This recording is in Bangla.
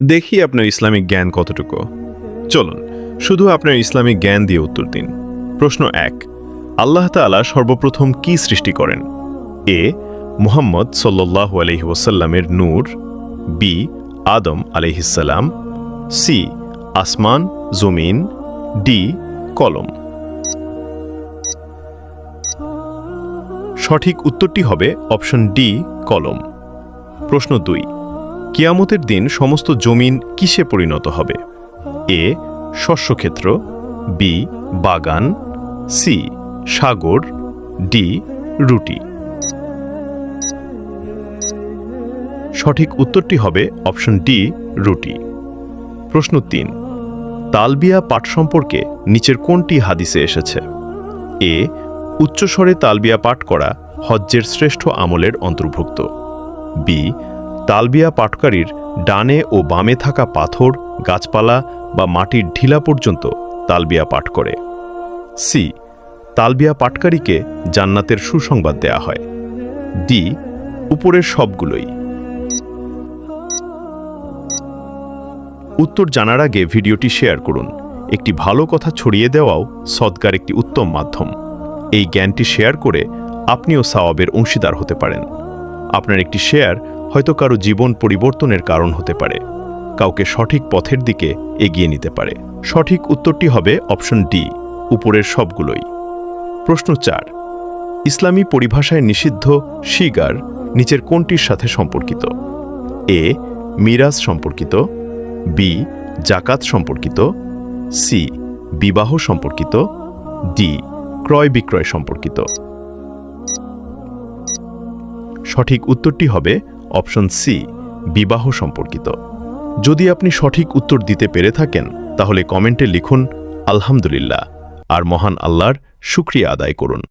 দেখি আপনার ইসলামিক জ্ঞান কতটুকু। চলুন শুধু আপনার ইসলামিক জ্ঞান দিয়ে উত্তর দিন। প্রশ্ন ১, আল্লাহ তাআলা সর্বপ্রথম কি সৃষ্টি করেন? এ, মুহাম্মদ সাল্লাল্লাহু আলাইহি ওয়াসাল্লামের নূর, বি, আদম আলাইহিসসালাম, সি, আসমান জমিন, ডি, কলম। সঠিক উত্তরটি হবে অপশন ডি, কলম। প্রশ্ন ২, কিয়ামতের দিন সমস্ত জমিন কিসে পরিণত হবে? এ, শস্যক্ষেত্র, বি, বাগান, সি, সাগর, ডি, রুটি। সঠিক উত্তরটি হবে অপশন ডি, রুটি। প্রশ্ন ৩, তালবিয়া পাঠ সম্পর্কে নিচের কোনটি হাদিসে এসেছে? এ, উচ্চস্বরে তালবিয়া পাঠ করা হজ্জের শ্রেষ্ঠ আমলের অন্তর্ভুক্ত, বি, তালবিয়া পাঠকারীর ডানে ও বামে থাকা পাথর, গাছপালা বা মাটির ঢিলা পর্যন্ত তালবিয়া পাঠ করে, সি, তালবিয়া পাঠকারীকে জান্নাতের সুসংবাদ দেয়া হয়, ডি, উপরের সবগুলোই। উত্তর জানার আগে ভিডিওটি শেয়ার করুন। একটি ভালো কথা ছড়িয়ে দেওয়াও সদকার একটি উত্তম মাধ্যম। এই জ্ঞানটি শেয়ার করে আপনিও সওয়াবের অংশীদার হতে পারেন। আপনার একটি শেয়ার হয়তো কারো জীবন পরিবর্তনের কারণ হতে পারে, কাউকে সঠিক পথের দিকে এগিয়ে নিতে পারে। সঠিক উত্তরটি হবে অপশন ডি, উপরের সবগুলোই। প্রশ্ন ৪, ইসলামী পরিভাষায় নিষিদ্ধ শিগার নিচের কোনটির সাথে সম্পর্কিত? এ, মিরাজ সম্পর্কিত, বি, জাকাত সম্পর্কিত, সি, বিবাহ সম্পর্কিত, ডি, ক্রয় বিক্রয় সম্পর্কিত। সঠিক উত্তরটি হবে অপশন সি, বিবাহ সম্পর্কিত। যদি আপনি সঠিক উত্তর দিতে পেরে থাকেন তাহলে কমেন্টে লিখুন আলহামদুলিল্লাহ আর মহান আল্লাহর শুকরিয়া আদায় করুন।